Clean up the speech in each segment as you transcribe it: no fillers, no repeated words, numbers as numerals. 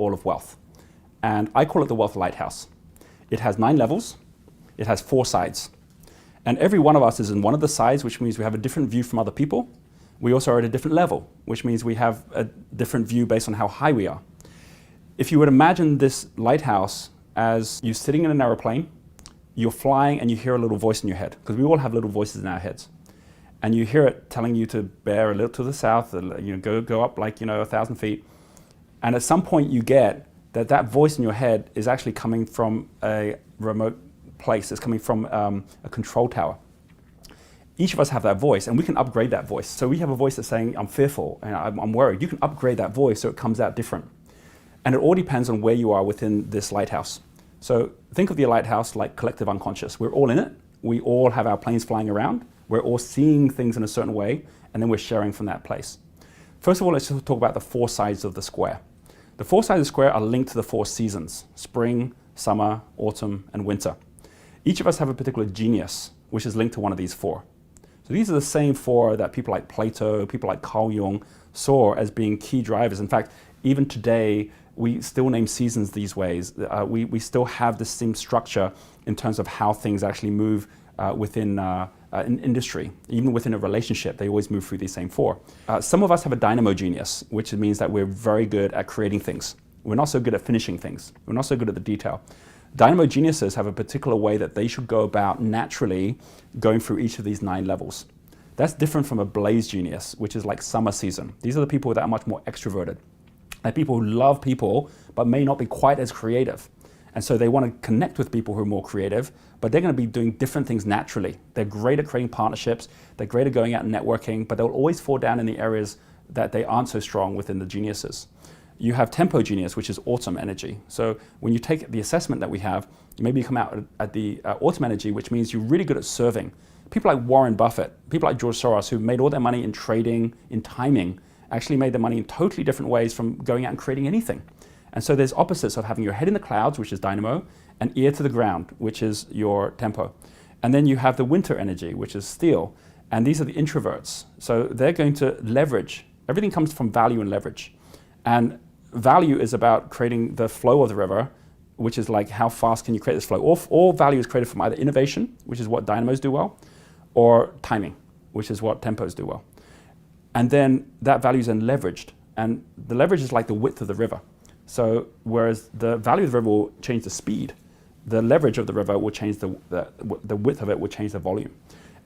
all of wealth. And I call it the Wealth Lighthouse. It has 9 levels. It has 4 sides. And every one of us is in one of the sides, which means we have a different view from other people. We also are at a different level, which means we have a different view based on how high we are. If you would imagine this lighthouse as you sitting in an aeroplane, you're flying and you hear a little voice in your head, because we all have little voices in our heads. And you hear it telling you to bear a little to the south, go up like 1,000 feet. And at some point you get that voice in your head is actually coming from a remote place. It's coming from a control tower. Each of us have that voice, and we can upgrade that voice. So we have a voice that's saying, I'm fearful, and I'm worried. You can upgrade that voice so it comes out different. And it all depends on where you are within this lighthouse. So think of the lighthouse like collective unconscious. We're all in it. We all have our planes flying around. We're all seeing things in a certain way, and then we're sharing from that place. First of all, let's just talk about the 4 sides of the square. The 4 sides of the square are linked to the 4 seasons: spring, summer, autumn, and winter. Each of us have a particular genius, which is linked to one of these 4. So these are the same 4 that people like Plato, people like Carl Jung saw as being key drivers. In fact, even today, we still name seasons these ways. We still have the same structure in terms of how things actually move within in industry. Even within a relationship, they always move through these same 4. Some of us have a dynamo genius, which means that we're very good at creating things. We're not so good at finishing things. We're not so good at the detail. Dynamo geniuses have a particular way that they should go about naturally going through each of these 9 levels. That's different from a blaze genius, which is like summer season. These are the people that are much more extroverted. They're people who love people, but may not be quite as creative. And so they want to connect with people who are more creative, but they're going to be doing different things naturally. They're great at creating partnerships. They're great at going out and networking, but they'll always fall down in the areas that they aren't so strong within the geniuses. You have tempo genius, which is autumn energy. So when you take the assessment that we have, maybe you come out at the autumn energy, which means you're really good at serving. People like Warren Buffett, people like George Soros, who made all their money in trading, in timing, actually made their money in totally different ways from going out and creating anything. And so there's opposites of having your head in the clouds, which is dynamo, and ear to the ground, which is your tempo. And then you have the winter energy, which is steel. And these are the introverts. So they're going to leverage. Everything comes from value and leverage. And value is about creating the flow of the river, which is like how fast can you create this flow. All value is created from either innovation, which is what dynamos do well, or timing, which is what tempos do well. And then that value is then leveraged. And the leverage is like the width of the river. So whereas the value of the river will change the speed, the leverage of the river will change the width of it will change the volume.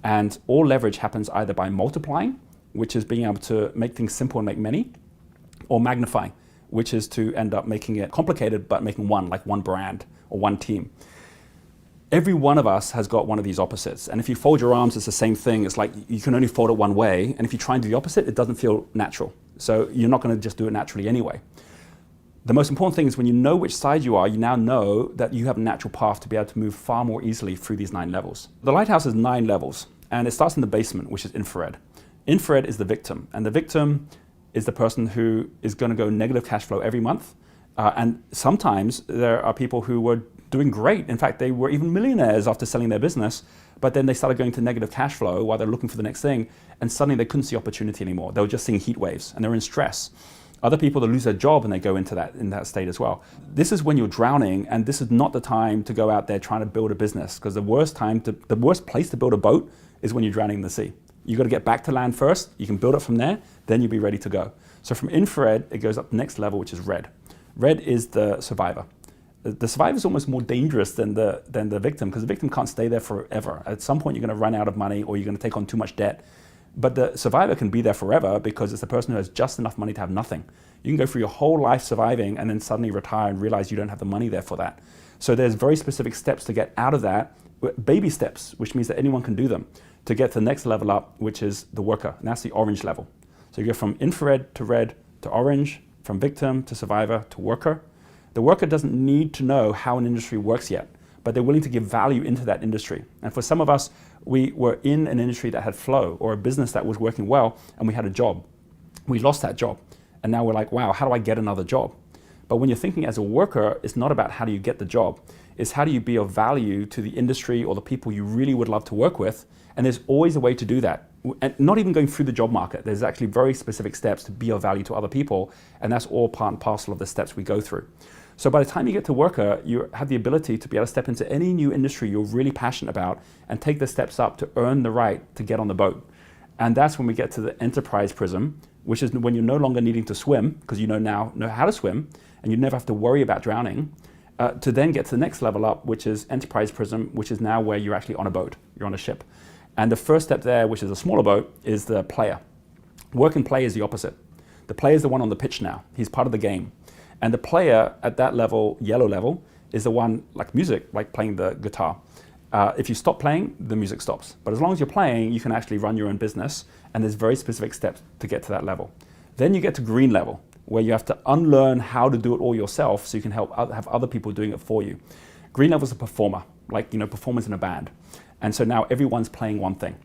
And all leverage happens either by multiplying, which is being able to make things simple and make many, or magnifying, which is to end up making it complicated but making one, like one brand or one team. Every one of us has got one of these opposites. And if you fold your arms, it's the same thing. It's like you can only fold it one way. And if you try and do the opposite, it doesn't feel natural. So you're not going to just do it naturally anyway. The most important thing is when you know which side you are, you now know that you have a natural path to be able to move far more easily through these 9 levels. The lighthouse has 9 levels, and it starts in the basement, which is infrared. Infrared is the victim, and the victim is the person who is going to go negative cash flow every month. And sometimes there are people who were doing great. In fact, they were even millionaires after selling their business, but then they started going to negative cash flow while they're looking for the next thing, and suddenly they couldn't see opportunity anymore. They were just seeing heat waves, and they're in stress. Other people that lose their job and they go into that state as well. This is when you're drowning, and this is not the time to go out there trying to build a business, because the worst place to build a boat is when you're drowning in the sea. You got to get back to land first. You can build it from there, then you'll be ready to go. So from infrared, it goes up the next level, which is red. Red is the survivor. The survivor is almost more dangerous than the victim, because the victim can't stay there forever. At some point, you're going to run out of money, or you're going to take on too much debt. But the survivor can be there forever, because it's the person who has just enough money to have nothing. You can go through your whole life surviving and then suddenly retire and realize you don't have the money there for that. So there's very specific steps to get out of that, baby steps, which means that anyone can do them, to get to the next level up, which is the worker. And that's the orange level. So you go from infrared to red to orange, from victim to survivor to worker. The worker doesn't need to know how an industry works yet, but they're willing to give value into that industry. And for some of us, we were in an industry that had flow, or a business that was working well, and we had a job. We lost that job, and now we're like, wow, how do I get another job? But when you're thinking as a worker, it's not about how do you get the job. is how do you be of value to the industry or the people you really would love to work with? And there's always a way to do that. And not even going through the job market. There's actually very specific steps to be of value to other people, and that's all part and parcel of the steps we go through. So by the time you get to Worker, you have the ability to be able to step into any new industry you're really passionate about and take the steps up to earn the right to get on the boat. And that's when we get to the Enterprise Prism, which is when you're no longer needing to swim, because you now know how to swim, and you never have to worry about drowning, to then get to the next level up, which is Enterprise Prism, which is now where you're actually on a boat, you're on a ship. And the first step there, which is a smaller boat, is the player. Work and play is the opposite. The player is the one on the pitch now. He's part of the game. And the player at that level, yellow level, is the one like music, like playing the guitar. If you stop playing, the music stops. But as long as you're playing, you can actually run your own business, and there's very specific steps to get to that level. Then you get to green level, where you have to unlearn how to do it all yourself so you can have other people doing it for you. Green level is a performer, like performers in a band. And so now everyone's playing one thing.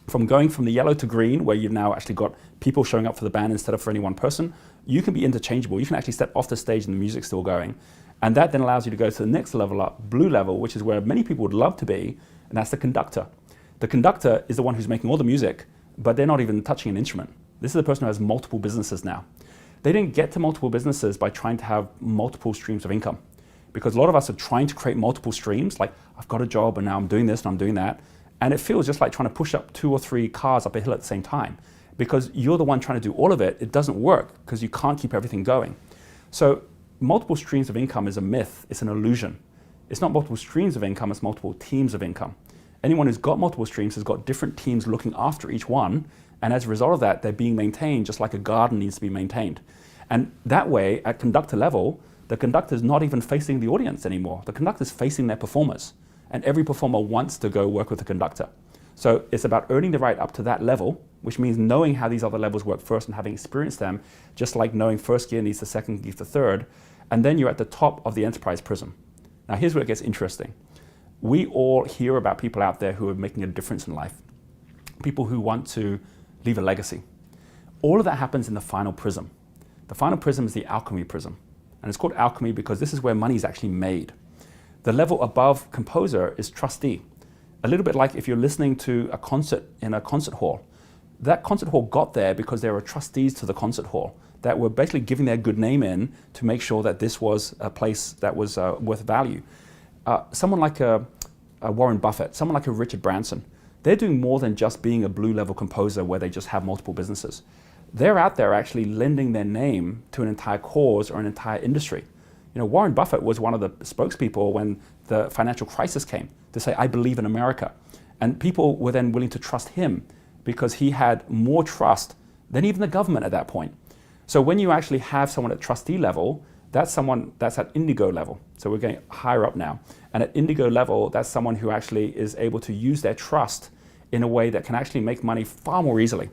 From going from the yellow to green, where you've now actually got people showing up for the band instead of for any one person, you can be interchangeable. You can actually step off the stage and the music's still going. And that then allows you to go to the next level up, blue level, which is where many people would love to be, and that's the conductor. The conductor is the one who's making all the music, but they're not even touching an instrument. This is the person who has multiple businesses now. They didn't get to multiple businesses by trying to have multiple streams of income. Because a lot of us are trying to create multiple streams, like I've got a job and now I'm doing this and I'm doing that. And it feels just like trying to push up 2 or 3 cars up a hill at the same time. Because you're the one trying to do all of it, it doesn't work because you can't keep everything going. So multiple streams of income is a myth, it's an illusion. It's not multiple streams of income, it's multiple teams of income. Anyone who's got multiple streams has got different teams looking after each one, and as a result of that, they're being maintained just like a garden needs to be maintained. And that way, at conductor level, the conductor's not even facing the audience anymore. The conductor's facing their performers, and every performer wants to go work with the conductor. So it's about earning the right up to that level, which means knowing how these other levels work first and having experienced them, just like knowing first gear needs the second, needs the third, and then you're at the top of the Enterprise Prism. Now here's where it gets interesting. We all hear about people out there who are making a difference in life, people who want to leave a legacy. All of that happens in the final prism. The final prism is the alchemy prism. And it's called alchemy because this is where money is actually made. The level above composer is trustee. A little bit like if you're listening to a concert in a concert hall. That concert hall got there because there were trustees to the concert hall that were basically giving their good name in to make sure that this was a place that was worth value. Someone like a Warren Buffett, someone like a Richard Branson, they're doing more than just being a blue level composer where they just have multiple businesses. They're out there actually lending their name to an entire cause or an entire industry. Warren Buffett was one of the spokespeople when the financial crisis came to say, I believe in America. And people were then willing to trust him because he had more trust than even the government at that point. So when you actually have someone at trustee level, that's someone that's at indigo level. So we're going higher up now. And at indigo level, that's someone who actually is able to use their trust in a way that can actually make money far more easily.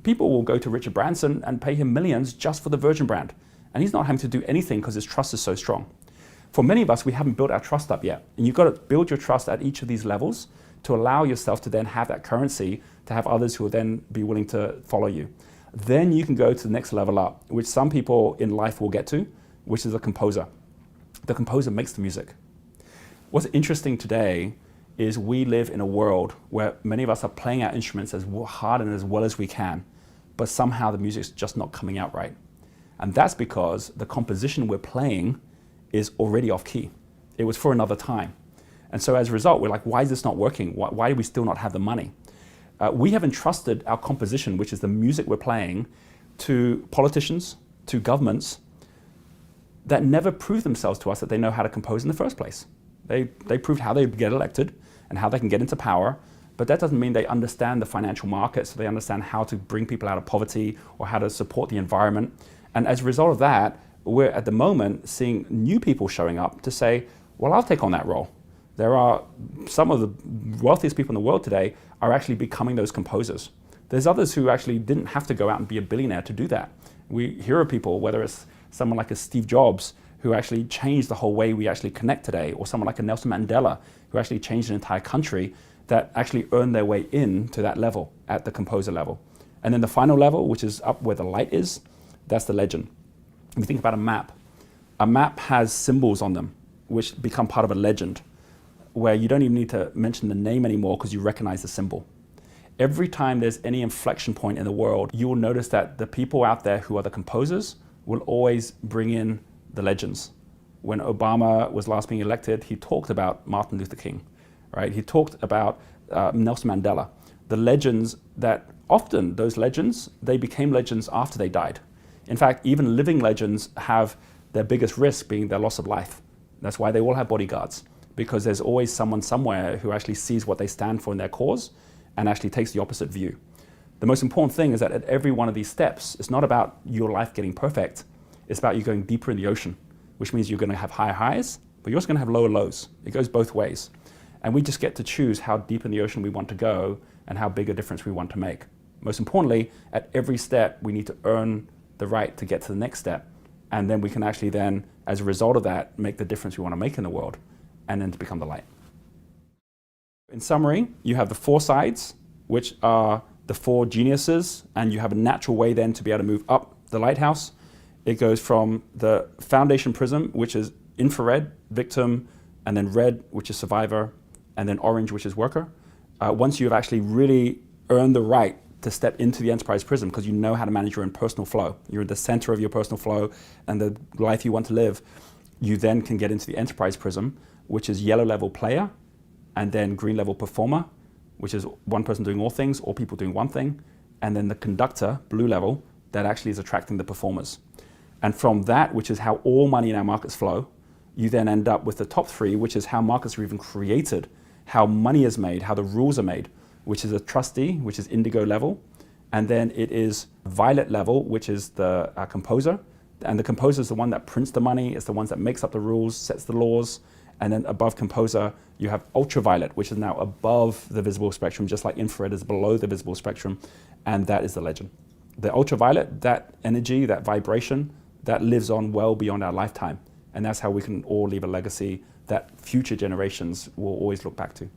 People will go to Richard Branson and pay him millions just for the Virgin brand. And he's not having to do anything because his trust is so strong. For many of us, we haven't built our trust up yet. And you've got to build your trust at each of these levels to allow yourself to then have that currency, to have others who will then be willing to follow you. Then you can go to the next level up, which some people in life will get to, which is a composer. The composer makes the music. What's interesting today is we live in a world where many of us are playing our instruments as hard and as well as we can, but somehow the music's just not coming out right. And that's because the composition we're playing is already off key. It was for another time. And so as a result, we're like, why is this not working? Why do we still not have the money? We have entrusted our composition, which is the music we're playing, to politicians, to governments that never proved themselves to us that they know how to compose in the first place. They proved how they get elected and how they can get into power, but that doesn't mean they understand the financial markets, so they understand how to bring people out of poverty or how to support the environment. And as a result of that, we're at the moment seeing new people showing up to say, well, I'll take on that role. There are some of the wealthiest people in the world today are actually becoming those composers. There's others who actually didn't have to go out and be a billionaire to do that. We hear of people, whether it's someone like a Steve Jobs, who actually changed the whole way we actually connect today, or someone like a Nelson Mandela, who actually changed an entire country, that actually earned their way in to that level, at the composer level. And then the final level, which is up where the light is, that's the legend. If you think about a map has symbols on them. which become part of a legend, where you don't even need to mention the name anymore because you recognize the symbol. Every time there's any inflection point in the world, you will notice that the people out there who are the composers will always bring in the legends. When Obama was last being elected, he talked about Martin Luther King, right? He talked about Nelson Mandela. The legends that often, those legends, they became legends after they died. In fact, even living legends have their biggest risk being their loss of life. That's why they all have bodyguards, because there's always someone somewhere who actually sees what they stand for in their cause and actually takes the opposite view. The most important thing is that at every one of these steps, it's not about your life getting perfect, it's about you going deeper in the ocean, which means you're going to have higher highs, but you're also going to have lower lows. It goes both ways. And we just get to choose how deep in the ocean we want to go and how big a difference we want to make. Most importantly, at every step, we need to earn the right to get to the next step. And then we can actually then, as a result of that, make the difference we want to make in the world, and then to become the light. In summary, you have the 4 sides, which are the 4 geniuses, and you have a natural way then to be able to move up the lighthouse. It goes from the foundation prism, which is infrared, victim, and then red, which is survivor, and then orange, which is worker. Once you've actually really earned the right to step into the enterprise prism, because you know how to manage your own personal flow, you're at the center of your personal flow and the life you want to live, you then can get into the enterprise prism, which is yellow level player, and then green level performer, which is one person doing all things, or people doing one thing, and then the conductor, blue level, that actually is attracting the performers. And from that, which is how all money in our markets flow, you then end up with the top 3, which is how markets are even created, how money is made, how the rules are made, which is a trustee, which is indigo level. And then it is violet level, which is the composer. And the composer is the one that prints the money, it's the one that makes up the rules, sets the laws. And then above composer, you have ultraviolet, which is now above the visible spectrum, just like infrared is below the visible spectrum. And that is the legend. The ultraviolet, that energy, that vibration, that lives on well beyond our lifetime. And that's how we can all leave a legacy that future generations will always look back to.